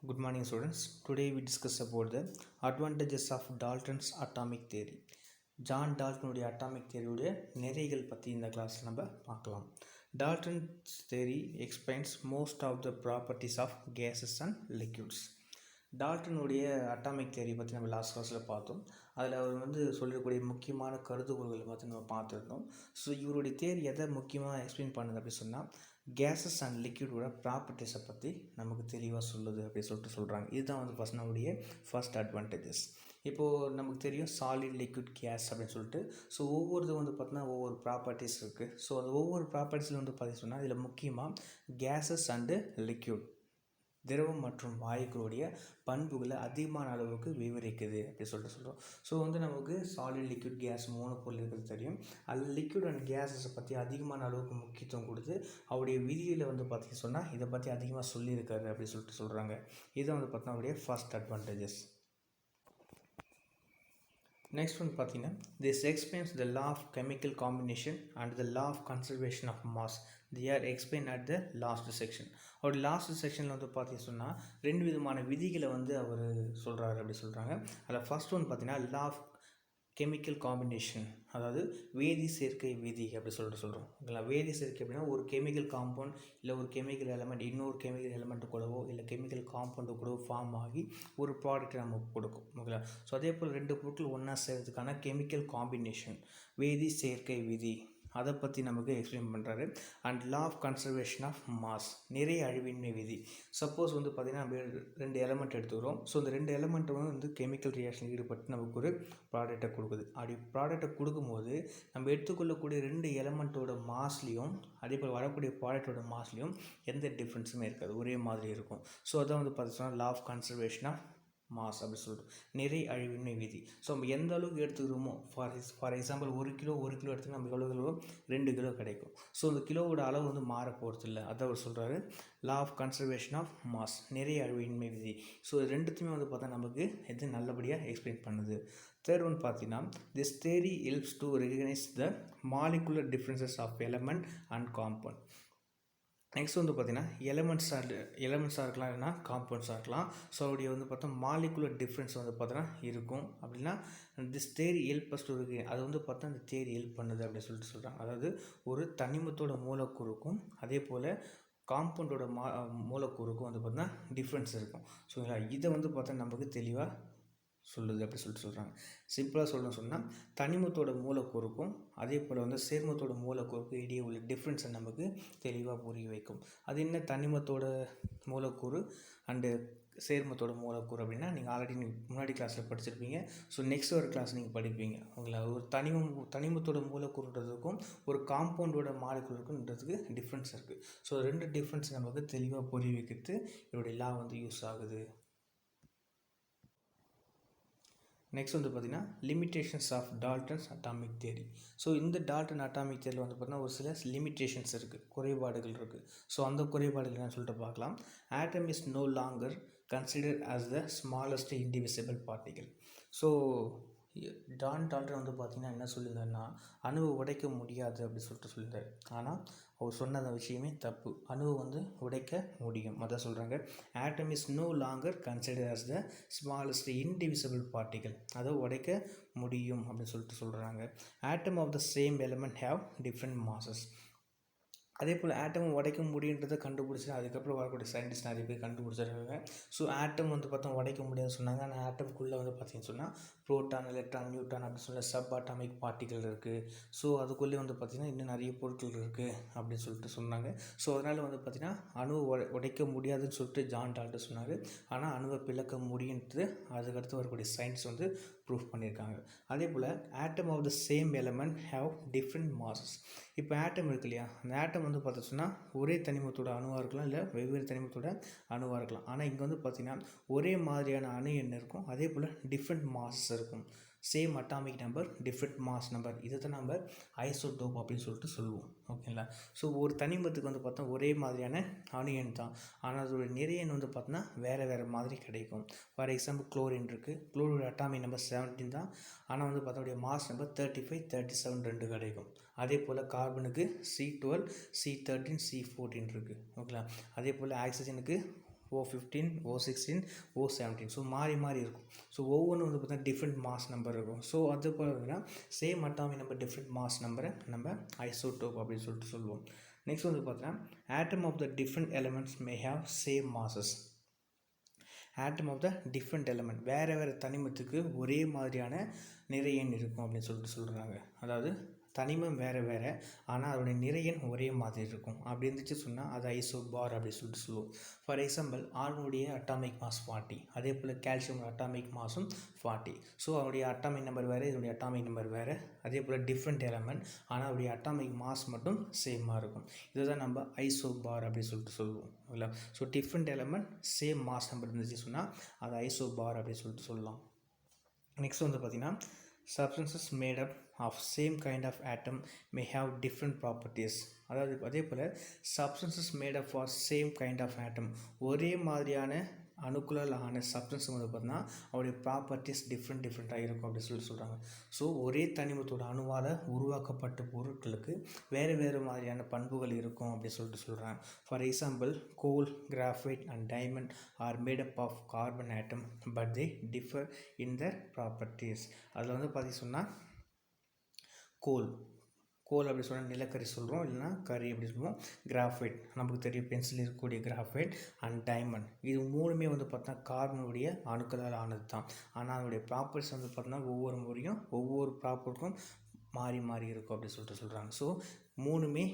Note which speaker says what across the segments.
Speaker 1: Good morning students. Today we discuss about the advantages of Dalton's atomic theory. John டால்டனுடைய atomic தியரியுடைய நிறைகள் பற்றி இந்த கிளாஸில் நம்ம பார்க்கலாம். Dalton's theory explains most of the properties of gases and liquids. டால்டனுடைய அட்டாமிக் தியரி பற்றி நம்ம லாஸ்ட் கிளாஸில் பார்த்தோம். அதில் அவர் சொல்லக்கூடிய முக்கியமான கருதுகோள்களை பற்றி நம்ம பார்த்துருந்தோம். ஸோ இவருடைய தியரி எதை முக்கியமாக எக்ஸ்பிளைன் பண்ணுது அப்படின்னு சொன்னால் கேஸஸ் அண்ட் லிக்யூடோட ப்ராப்பர்ட்டிஸை பற்றி நமக்கு தெளிவாக சொல்லுது அப்படின்னு சொல்கிறாங்க. இதுதான் நம்மளுடைய ஃபர்ஸ்ட் அட்வான்டேஜஸ். இப்போது நமக்கு தெரியும் சாலிட் லிக்விட் கேஸ் அப்படின்னு சொல்லிட்டு. ஸோ ஒவ்வொருது பார்த்தீங்கன்னா ஒவ்வொரு ப்ராப்பர்ட்டிஸ் இருக்குது. ஸோ அது ஒவ்வொரு ப்ராப்பர்ட்டிஸில் பார்த்தீங்கன்னா சொன்னால் இதில் முக்கியமாக கேஸஸ் அண்டு லிக்யூட் திரவம் மற்றும் வாயுக்களுடைய பண்புகளை அதிகமான அளவுக்கு விவரிக்குது அப்படி சொல்கிறோம். ஸோ நமக்கு சாலிட் லிக்விட் கேஸ் மூணு பொருள் இருக்கிறது தெரியும். அதில் லிக்விட் அண்ட் கேஸஸை பற்றி அதிகமான அளவுக்கு முக்கியத்துவம் கொடுத்து அவருடைய விதியில் பார்த்தீங்கன்னா சொன்னால் இதை பற்றி அதிகமாக சொல்லியிருக்காரு அப்படின்னு சொல்கிறாங்க. இதை பார்த்தீங்கன்னா அவருடைய ஃபர்ஸ்ட் அட்வான்டேஜஸ். நெக்ஸ்ட் பார்த்தீங்கன்னா this explains the law of chemical combination and the law of conservation of mass. They are explain at the last section. அவர் லாஸ்ட் செக்ஷனில் பார்த்தீங்கன்னா சொன்னால் ரெண்டு விதமான விதிகளை அவர் சொல்கிறாரு அப்படி சொல்கிறாங்க. அதில் ஃபர்ஸ்ட் ஒன் பார்த்தீங்கன்னா லா ஆஃப் கெமிக்கல் காம்பினேஷன், அதாவது வேதி சேர்க்கை விதி அப்படி சொல்கிறோம். ஓகேங்களா? வேதி சேர்க்கை அப்படின்னா ஒரு கெமிக்கல் காம்பவுண்ட் இல்லை ஒரு கெமிக்கல் எலமெண்ட் இன்னொரு கெமிக்கல் எலமெண்ட்டு கூடவோ இல்லை கெமிக்கல் காம்பவுண்டு கூடவோ ஃபார்ம் ஆகி ஒரு ப்ராடக்ட் நமக்கு கொடுக்கும். ஓகேங்களா? ஸோ அதே போல் ரெண்டு பொருட்கள் ஒன்றா சேர்கிறதுக்கான கெமிக்கல் காம்பினேஷன் வேதி சேர்க்கை விதி அதை பற்றி நமக்கு எக்ஸ்பிளைன் பண்ணுறாரு. And law of conservation of mass நிறைய அழிவின்மை விதி. சப்போஸ் பார்த்திங்கன்னா நம்ம ரெண்டு எலமெண்ட் எடுத்துக்கிறோம். ஸோ இந்த ரெண்டு எலமெண்ட்டும் கெமிக்கல் ரியாக்ஷன் ஈடுபட்டு நமக்கு ஒரு ப்ராடக்டை கொடுக்குது. அப்படி ப்ராடக்டை கொடுக்கும்போது நம்ம எடுத்துக்கொள்ளக்கூடிய ரெண்டு எலமெண்ட்டோட மாஸ்லேயும் அதே போல் வரக்கூடிய ப்ராடக்டோட மாஸ்லேயும் எந்த டிஃப்ரென்ஸுமே இருக்காது, ஒரே மாதிரி இருக்கும். ஸோ அதான் பார்த்தீங்கன்னா law of conservation of mass அப்படி சொல்லிட்டு நிறை அழிவின்மை விதி. ஸோ நம்ம எந்த அளவுக்கு எடுத்துக்கிறோமோ ஃபார் எக்ஸாம்பிள் ஒரு கிலோ எடுத்து நம்ம எவ்வளோ கிலோ 2 கிலோ கிடைக்கும். ஸோ அந்த கிலோவோட அளவு மாற போகிறது இல்லை. அதை அவர் சொல்கிறாரு law of conservation of mass நிறை அழிவின்மை விதி. ஸோ ரெண்டுத்தையுமே பார்த்தா நமக்கு எது நல்லபடியாக எக்ஸ்பிளைன் பண்ணுது. தேர்ட் ஒன் பார்த்தீங்கன்னா this theory helps to recognise the molecular differences of element and compound. Next பார்த்தீங்கன்னா எலமெண்ட்ஸாக இருக்கலாம் இல்லைனா காம்பவுண்ட்ஸாக இருக்கலாம். ஸோ அவருடைய பார்த்தா மாலிகுலர் டிஃப்ரென்ஸ் பார்த்தோன்னா இருக்கும். அப்படின்னா this theory help us to அது பார்த்தா அந்த தியரி ஹெல்ப் பண்ணுது அப்படின்னு சொல்கிறாங்க. அதாவது ஒரு தனிமத்தோட மூலக்கூறுக்கும் அதே போல் காம்பவுண்டோட மூலக்கூறுக்கும் பார்த்தீங்கன்னா டிஃப்ரென்ஸ் இருக்கும். ஸோ இதை பார்த்தா நமக்கு தெளிவாக சொல்லுது அப்படி சொல்கிறாங்க. சிம்பிளாக சொல்லணும்னு சொன்னால் தனிமத்தோட மூலக்கூறுக்கும் அதே போல் சேர்மத்தோட மூலக்கூறுக்கும் இடையே உள்ள டிஃப்ரென்ஸை நமக்கு தெளிவாக புரிய வைக்கும். அது என்ன தனிமத்தோட மூலக்கூறு அண்டு சேர்மத்தோட மூலக்கூறு அப்படின்னா நீங்கள் ஆல்ரெடி முன்னாடி கிளாஸில் படிச்சிருப்பீங்க. ஸோ நெக்ஸ்ட் ஒரு கிளாஸ் நீங்கள் படிப்பீங்க. உங்களை ஒரு தனிமத்தோட மூலக்கூறுன்றதுக்கும் ஒரு காம்பவுண்டோட மாலிகுலருக்குன்றதுக்கு டிஃப்ரென்ஸ் இருக்குது. ஸோ ரெண்டு டிஃப்ரென்ஸ் நமக்கு தெளிவாக புரிய வைக்கிறது இதோடைய லா யூஸ் ஆகுது. நெக்ஸ்ட் பார்த்தீங்கன்னா limitations of Dalton's atomic theory. So இந்த டால்டன் அட்டாமிக் தியரியில் பார்த்தீங்கன்னா ஒரு சில லிமிட்டேஷன்ஸ் இருக்குது, குறைபாடுகள் இருக்குது. ஸோ அந்த குறைபாடுகள் என்னன்னு சொல்லிட்டு பார்க்கலாம். Atom is no longer consider as the smallest indivisible particle. So Dalton பார்த்தீங்கன்னா என்ன சொல்லியிருந்தாருன்னா அணுவை உடைக்க முடியாது அப்படி சொல்லியிருந்தார். ஆனால் அவர் சொன்ன அந்த விஷயமே தப்பு. அணுவை உடைக்க முடியும். அதான் சொல்கிறாங்க atom is no longer consider as the smallest indivisible particle. அதை உடைக்க முடியும் அப்படின்னு சொல்கிறாங்க. Atom of the same element have different masses. அதே போல் ஆட்டம் உடைக்க முடியுன்றதை கண்டுபிடிச்சி அதுக்கப்புறம் வரக்கூடிய சயின்டிஸ்ட் நிறைய பேர் கண்டுபிடிச்சிருக்காங்க. ஸோ ஆட்டம் பார்த்தோம் உடைக்க முடியாதுன்னு சொன்னாங்க. ஆனால் ஆட்டம்குள்ளே பார்த்தீங்கன்னு சொன்னால் புரோட்டான் எலக்ட்ரான் நியூட்ரான் அப்படின்னு சொல்ல சப் அட்டாமிக் பார்ட்டிகல் இருக்குது. ஸோ அதுக்குள்ளே பார்த்திங்கன்னா இன்னும் நிறைய பொருட்கள் இருக்குது அப்படின்னு சொல்லிட்டு சொன்னாங்க. ஸோ அதனால் பார்த்திங்கன்னா அணுவை உடைக்க முடியாதுன்னு சொல்லிட்டு ஜான் டால்டன் சொன்னார். ஆனால் அணுவை பிளக்க முடியுன்றது அதுக்கடுத்து வரக்கூடிய சயின்ஸ் ப்ரூஃப் பண்ணியிருக்காங்க. அதே போல் atom of the same element have different masses. இப்போ ஆட்டம் இருக்கு இல்லையா, அந்த ஆட்டம் பார்த்தோன்னா ஒரே தனிமத்தோட அணுவாக இருக்கலாம் இல்லை வெவ்வேறு தனிமத்தோட அணுவாக இருக்கலாம். ஆனால் இங்கே பார்த்திங்கன்னா ஒரே மாதிரியான அணு எண் இருக்கும். அதே போல் டிஃப்ரெண்ட் மாசஸ் இருக்கும். Same atomic number different mass number. இதை தான் நம்ம ஐசோடோப் அப்படின்னு சொல்லிட்டு சொல்லுவோம். ஓகேங்களா? ஸோ ஒரு தனிமத்துக்கு பார்த்தா ஒரே மாதிரியான அணு எண் தான். ஆனால் அதோட நிறைய எண் பார்த்தோன்னா வேறு மாதிரி கிடைக்கும். ஃபார் எக்ஸாம்பிள் குளோரின் இருக்குது. குளோரோட அட்டாமிக் நம்பர் 17 தான். ஆனால் பார்த்தோடைய மாஸ் நம்பர் 35, 37 ரெண்டு கிடைக்கும். அதே போல் கார்பனுக்கு C12, C13, C14 இருக்குது. ஓகேங்களா? அதே போல் ஆக்சிஜனுக்கு O15, O16, O17. ஸோ மாறி மாறி இருக்கும். ஸோ ஒவ்வொன்றும் வந்து பார்த்தீங்கன்னா டிஃப்ரெண்ட் மாஸ் நம்பர் இருக்கும். ஸோ அது போல் பார்த்தீங்கன்னா same atomic number different mass நம்பரை நம்ம ஐசோடோப் அப்படின்னு சொல்லிட்டு சொல்லுவோம். நெக்ஸ்ட் வந்து பார்த்தீங்கன்னா atom of the different elements may have same masses. Atom of the different element வேறு வேறு தனிமத்துக்கு ஒரே மாதிரியான நிறை எண் இருக்கும் அப்படின்னு சொல்லிட்டு சொல்கிறாங்க. அதாவது தனிமம் வேறு வேறு ஆனால் அதோடைய நிறை எண் ஒரே மாதிரி இருக்கும். அப்படி இருந்துச்சு சொன்னால் அது ஐசோபார் அப்படி சொல்லிட்டு சொல்லுவோம். ஃபார் எக்ஸாம்பிள் ஆர்னுடைய அட்டாமிக் மாஸ் 40, அதே போல் கால்சியம் அட்டாமிக் மாஸும் 40. ஸோ அவருடைய அட்டாமிக் நம்பர் வேறு, இதோடைய அட்டாமிக் நம்பர் வேறு, அதே போல் டிஃப்ரெண்ட் எலமெண்ட் ஆனால் அவருடைய அட்டாமிக் மாஸ் மட்டும் சேமாக இருக்கும். இதை தான் நம்ம ஐசோபார் அப்படி சொல்லிட்டு சொல்லுவோம். இல்லை, so different element same mass number இருந்துச்சு சொன்னால் அது ஐசோபார் அப்படி சொல்லிட்டு சொல்லலாம். நெக்ஸ்ட் வந்து பார்த்திங்கன்னா substances made up of same kind of atom may have different properties. அதாவது அதே போல் substances made up for same kind of atom ஒரே மாதிரியான அணுக்களால் ஆன சப்ஸ்டன்ஸ் வந்து பார்த்தீங்கன்னா அவருடைய ப்ராப்பர்ட்டிஸ் டிஃப்ரெண்ட்டாக இருக்கும் அப்படின்னு சொல்கிறாங்க. ஸோ ஒரே தனிமத்தோட அணுவால் உருவாக்கப்பட்ட பொருட்களுக்கு வேறு வேறு மாதிரியான பண்புகள் இருக்கும் அப்படின்னு சொல்லிட்டு சொல்கிறாங்க. For example coal, graphite and diamond are made up of carbon atom but they differ in their properties. அதில் வந்து பார்த்திங்க சொன்னால் கோல் அப்படி சொன்னால் நிலக்கரி சொல்கிறோம், இல்லைனா கரி அப்படி சொல்லுவோம். கிராஃபைட் நமக்கு தெரியும், பென்சில் இருக்கக்கூடிய கிராஃபைட் அண்ட் டைமண்ட், இது மூணுமே வந்து பார்த்தா கார்பனுடைய அணுக்களால் ஆனது தான். ஆனால் அதனுடைய ப்ராப்பர்ட்டிஸ் வந்து பார்த்தோன்னா ஒவ்வொரு முறையும் ஒவ்வொரு ப்ராப்பர்ட்டிக்கும் மாறி மாறி இருக்கும் அப்படி சொல்லிட்டு சொல்கிறாங்க. ஸோ மூணுமே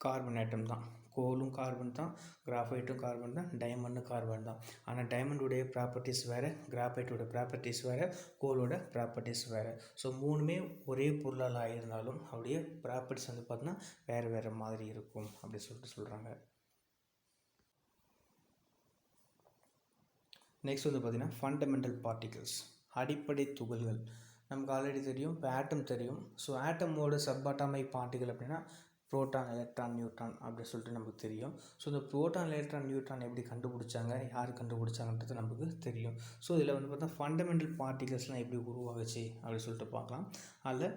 Speaker 1: கார்பன் ஆட்டம் தான். கோலும் கார்பன் தான், கிராஃபைட்டும் கார்பன் தான், டைமண்டும் கார்பன் தான். ஆனால் டைமண்டுடைய ப்ராப்பர்ட்டிஸ் வேறு, கிராஃபைட்டோட ப்ராப்பர்ட்டிஸ் வேறு, கோலோட ப்ராப்பர்ட்டிஸ் வேறு. ஸோ மூணுமே ஒரே பொருளால் ஆகியிருந்தாலும் அவருடைய ப்ராப்பர்ட்டிஸ் வந்து பார்த்தோன்னா வேறு வேறு மாதிரி இருக்கும் அப்படி சொல்லிட்டு சொல்கிறாங்க. நெக்ஸ்ட் வந்து பார்த்திங்கன்னா ஃபண்டமெண்டல் பார்ட்டிகல்ஸ், அடிப்படை துகள்கள். நமக்கு ஆல்ரெடி தெரியும், இப்போ ஆட்டம் தெரியும். ஸோ ஆட்டமோட சப்பாட்டாமிக் பார்ட்டிகல் அப்படின்னா புரோட்டான், எலக்ட்ரான், நியூட்ரான் அப்படின்னு சொல்லிட்டு நமக்கு தெரியும். ஸோ இந்த புரோட்டான், எலக்ட்ரான், நியூட்ரான் எப்படி கண்டுபிடிச்சாங்க, யார் கண்டுபிடிச்சாங்கன்றது நமக்கு தெரியும். ஸோ இதில் வந்து பார்த்தா ஃபண்டமெண்டல் பார்ட்டிகல்ஸ்லாம் எப்படி உருவாகுச்சு அப்படின்னு சொல்லிட்டு பார்க்கலாம். அதில்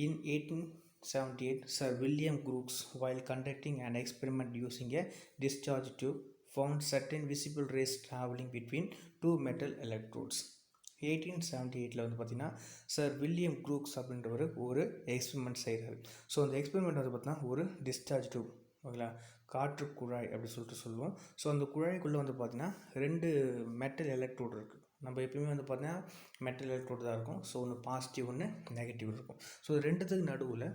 Speaker 1: in 1878 Sir William Crookes while conducting an experiment using a discharge tube found certain visible rays traveling between two metal electrodes. 1878 வந்து பார்த்திங்கன்னா சர் வில்லியம் க்ரூக்ஸ் அப்படின்றவர் ஒரு எக்ஸ்பெரிமெண்ட் செய்கிறாரு. ஸோ அந்த எக்ஸ்பெரிமெண்ட் வந்து பார்த்தீங்கன்னா ஒரு டிஸ்சார்ஜ் டியூப், ஓகேங்களா, காற்று குழாய் அப்படி சொல்லிட்டு சொல்லுவோம். ஸோ அந்த குழாய்க்குள்ளே வந்து பார்த்திங்கன்னா 2 மெட்டல் எலக்ட்ரோடு இருக்குது. நம்ம எப்பயுமே வந்து பார்த்தீங்கன்னா மெட்டல் எலக்ட்ரோடு தான் இருக்கும். ஸோ ஒன்று பாசிட்டிவ், ஒன்று நெகட்டிவ் இருக்கும். ஸோ ரெண்டுத்துக்கு நடுவில்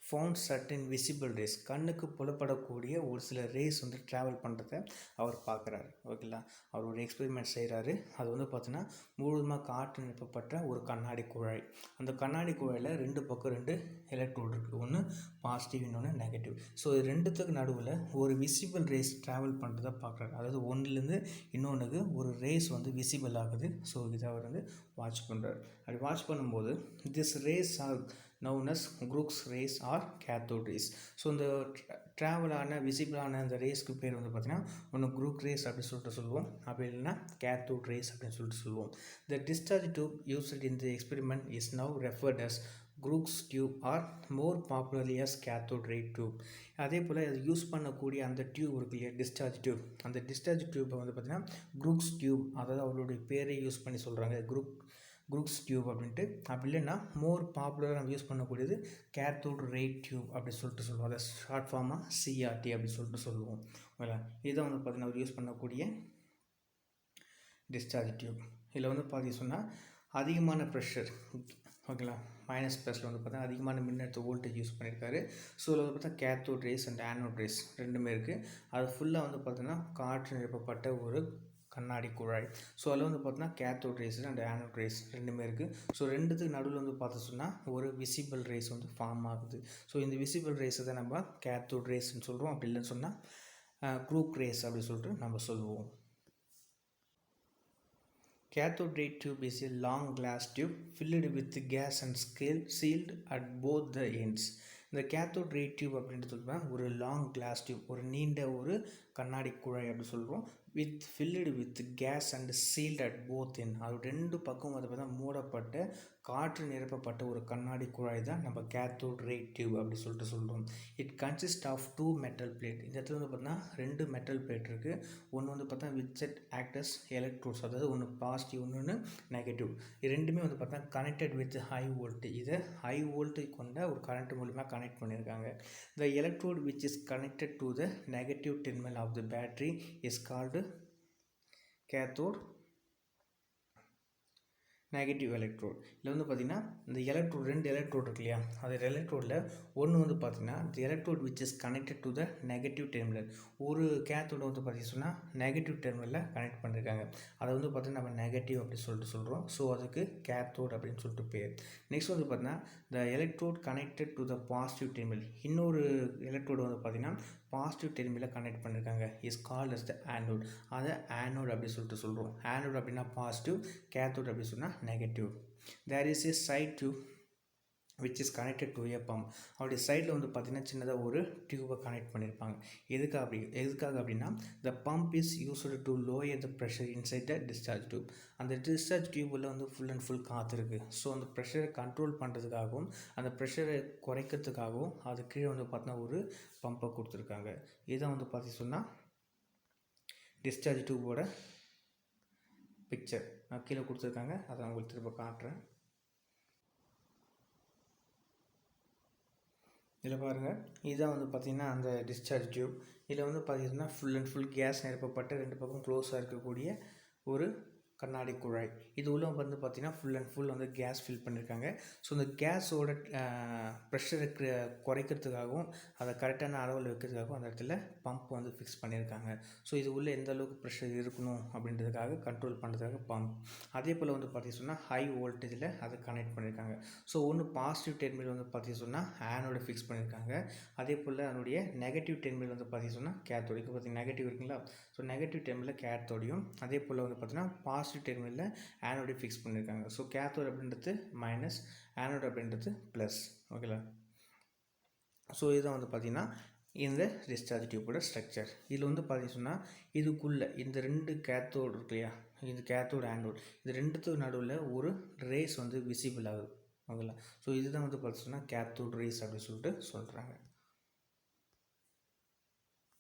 Speaker 1: ஃபவுண்ட் சர்டன் விசிபிள் ரேஸ், கண்ணுக்கு புலப்படக்கூடிய ஒரு சில ரேஸ் வந்து ட்ராவல் பண்ணுறத அவர் பார்க்குறாரு. ஓகேங்களா, அவர் ஒரு எக்ஸ்பெரிமெண்ட் செய்கிறாரு. அது வந்து பார்த்தீங்கன்னா முழுவதுமாக காற்று நிரப்பப்பட்ட ஒரு கண்ணாடி குழாய். அந்த கண்ணாடி குழாயில் 2 பக்கம் 2 எலக்ட்ரோடு இருக்குது, ஒன்று பாசிட்டிவ், இன்னொன்று நெகட்டிவ். ஸோ இது ரெண்டுத்துக்கு நடுவில் ஒரு விசிபிள் ரேஸ் ட்ராவல் பண்ணுறத பார்க்குறாரு. அதாவது ஒன்றுலேருந்து இன்னொன்றுக்கு ஒரு ரேஸ் வந்து விசிபிள் ஆகுது. ஸோ இதை அவர் வந்து வாட்ச் பண்ணுறாரு. அப்படி வாட்ச் பண்ணும்போது this rays are known as Crookes rays or cathode rays. So இந்த ட்ராவலான விசிபிளான அந்த ரேஸ்க்கு பேர் வந்து பார்த்திங்கன்னா ஒன்று குரூக் ரேஸ் அப்படின்னு சொல்லிட்டு சொல்லுவோம், அப்படி இல்லைன்னா கேத்தோட் ரேஸ் அப்படின்னு சொல்லிட்டு சொல்லுவோம். The discharge tube used in the experiment is now referred as Crookes tube or more popularly as cathode ray tube. அதே போல் அது யூஸ் பண்ணக்கூடிய அந்த டியூப் இருக்கு இல்லையா, டிஸ்சார்ஜ் டியூப், அந்த டிஸ்சார்ஜ் டியூப்பை வந்து பார்த்திங்கன்னா Crookes tube, அதாவது அவருடைய பேரை யூஸ் பண்ணி சொல்கிறாங்க, குரூக்ஸ் டியூப் அப்படின்ட்டு. அப்படி இல்லைன்னா மோர் பாப்புலராக நம்ம யூஸ் பண்ணக்கூடியது கேத்தோட் ரே டியூப் அப்படி சொல்லிட்டு சொல்லுவோம். அதை ஷார்ட் ஃபார்மாக சிஆர்டி அப்படி சொல்லிட்டு சொல்லுவோம். ஓகேங்களா, இதை வந்து பார்த்திங்கன்னா அவர் யூஸ் பண்ணக்கூடிய டிஸ்சார்ஜ் டியூப். இதில் வந்து பார்த்திங்க சொன்னால் அதிகமான ப்ரெஷர், ஓகேங்களா, மைனஸ் ப்ளஸில் வந்து பார்த்தா அதிகமான மின்னழுத்த வோல்டேஜ் யூஸ் பண்ணியிருக்காரு. ஸோ இதில் வந்து பார்த்தா cathode race and anode race ரெண்டுமே இருக்குது. அது ஃபுல்லாக வந்து பார்த்திங்கன்னா காற்று நிரப்பப்பட்ட ஒரு கண்ணாடி குழாய். ஸோ அதில் வந்து பார்த்தீங்கன்னா cathode race and anode race ரெண்டுமே இருக்குது. ஸோ ரெண்டுத்துக்கு நடுவில் வந்து பார்த்து சொன்னால் ஒரு விசிபிள் ரேஸ் வந்து ஃபார்ம் ஆகுது. ஸோ இந்த விசிபிள் ரேஸை தான் நம்ம கேத்தோட் ரேஸ்ன்னு சொல்கிறோம். அப்படி இல்லைன்னு சொன்னால் க்ரூக் ரேஸ் அப்படின்னு சொல்லிட்டு நம்ம சொல்லுவோம். Cathode ray tube is a long glass tube filled with gas and sealed at both the ends. இந்த கேத்தோட் ரே டியூப் அப்படின்ட்டு சொல்லுவேன் ஒரு லாங் கிளாஸ் டியூப், ஒரு நீண்ட ஒரு கண்ணாடி குழாய் அப்படி சொல்கிறோம். With filled with gas and sealed at both end, அது 2 பக்கம் வந்து பார்த்தா மூடப்பட்ட காற்று நிரப்பப்பட்ட ஒரு கண்ணாடி குழாய் தான் நம்ம கேத்தோட் ரே டியூப் அப்படி சொல்லிட்டு சொல்கிறோம். It consist of 2 metal plate. இந்த இடத்துல வந்து பார்த்தீங்கன்னா 2 மெட்டல் பிளேட் இருக்குது. ஒன்று வந்து பார்த்தா விச் செட் ஆக்டஸ் எலக்ட்ரோட்ஸ், அதாவது ஒன்று பாசிட்டிவ் ஒன்று நெகட்டிவ். இது ரெண்டுமே வந்து பார்த்தா கனெக்டட் வித் ஹை வோல்டேஜ். இதை ஹை வோல்டேஜ் கொண்ட ஒரு கரண்ட் மூலிமா கனெக்ட் பண்ணியிருக்காங்க. The electrode which is connected to the negative terminal of the battery is called cathode negative electrode. இதில் வந்து பார்த்திங்கன்னா இந்த எலக்ட்ரோட் 2 எலக்ட்ரோட் இருக்கு இல்லையா, அது எலக்ட்ரோடில் ஒன்று வந்து பார்த்திங்கன்னா the electrode which is connected to the negative terminal. ஒரு கேத்தோட வந்து பார்த்திங்கன்னா சொன்னால் நெகட்டிவ் டெர்மினலில் கனெக்ட் பண்ணியிருக்காங்க. அதை வந்து பார்த்திங்கன்னா நம்ம நெகட்டிவ் அப்படி சொல்லிட்டு சொல்கிறோம். ஸோ அதுக்கு கேத்தோட் அப்படின்னு சொல்லிட்டு பேர். நெக்ஸ்ட் வந்து பார்த்திங்கன்னா the electrode connected to the positive terminal. இன்னொரு எலக்ட்ரோடு வந்து பார்த்திங்கன்னா பாசிட்டிவ் டெர்மினலில் கனெக்ட் பண்ணியிருக்காங்க. Is called as the anode. அதை ஆனோட் அப்படி சொல்லிட்டு சொல்கிறோம். ஆனோட் அப்படின்னா பாசிட்டிவ், கேத்தோட் அப்படி சொன்னால் negative. There is a side tube which is connected to a pump. அவருடைய சைடில் வந்து பார்த்திங்கன்னா சின்னதாக ஒரு டியூபை கனெக்ட் பண்ணியிருப்பாங்க. எதுக்காக அப்படின்னா த pump is used to lower the pressure inside the discharge tube. அந்த டிஸ்சார்ஜ் டியூப்பில் வந்து ஃபுல் அண்ட் ஃபுல் காற்று இருக்குது. ஸோ அந்த ப்ரெஷரை கண்ட்ரோல் பண்ணுறதுக்காகவும் அந்த ப்ரெஷரை குறைக்கிறதுக்காகவும் அது கீழே வந்து பார்த்தீங்கன்னா ஒரு பம்பை கொடுத்துருக்காங்க. இதை வந்து பார்த்து சொன்னால் டிஸ்சார்ஜ் டியூபோட பிக்சர் கீழே கொடுத்துருக்காங்க. அதை நான் உங்களுக்கு திரும்ப காட்டுறேன். இதில் பாருங்கள், இதுதான் வந்து பார்த்திங்கன்னா அந்த டிஸ்சார்ஜ் டியூப். இதில் வந்து பார்த்திங்கன்னா ஃபுல் அண்ட் ஃபுல் கேஸ் நிரப்பப்பட்ட 2 பக்கம் க்ளோஸாக இருக்கக்கூடிய ஒரு கண்ணாடி குழாய். இது உள்ள வந்து பார்த்திங்கன்னா ஃபுல் அண்ட் ஃபுல் வந்து கேஸ் ஃபில் பண்ணியிருக்காங்க. ஸோ இந்த கேஸோட ப்ரெஷரை குறைக்கிறதுக்காகவும் அதை கரெக்டான அளவில் வைக்கிறதுக்காகவும் அந்த இடத்துல பம்ப் வந்து ஃபிக்ஸ் பண்ணியிருக்காங்க. ஸோ இது உள்ளே எந்த அளவுக்கு ப்ரெஷர் இருக்கணும் அப்படின்றதுக்காக கண்ட்ரோல் பண்ணுறதுக்காக பம்ப். அதே போல் வந்து பார்த்திங்கன்னா சொன்னால் ஹை வோல்டேஜில் அதை கனெக்ட் பண்ணியிருக்காங்க. ஸோ ஒன்று பாசிட்டிவ் டெர்மினல் வந்து பார்த்திங்கன்னா சொன்னால் ஆனோட ஃபிக்ஸ் பண்ணியிருக்காங்க. அதே போல் அதனுடைய நெகட்டிவ் டெர்மினல் வந்து பார்த்திங்கன்னா சொன்னால் கேத்தோடு. இப்போ பார்த்திங்கன்னா நெகட்டிவ் இருக்குங்களா, ஸோ நெகட்டிவ் டெர்மினல் கேத்தோடையும் அதே போல் வந்து பார்த்திங்கன்னா பாசிட்டிவ் டெர்மினலில் ஆனோடை ஃபிக்ஸ் பண்ணியிருக்காங்க. ஸோ கேத்தோட் அப்படின்றது மைனஸ், ஆனோட் அப்படின்றது ப்ளஸ். ஓகேங்களா. ஸோ இதுதான் வந்து பார்த்திங்கன்னா இந்த டிஸ்சார்ஜ் டியூப்போட ஸ்ட்ரக்சர். இதில் வந்து பார்த்திங்கன்னா சொன்னால் இதுக்குள்ளே இந்த 2 கேத்தோடு இருக்கு இல்லையா, இது கேத்தோடு ஆனோட், இது ரெண்டுத்துக்கு நடுவில் ஒரு ரேஸ் வந்து விசிபிள் ஆகுது. ஓகேங்களா. ஸோ இதுதான் வந்து பார்த்திங்கன்னா கேத்தோட் ரேஸ் அப்படின்னு சொல்லிட்டு சொல்கிறாங்க.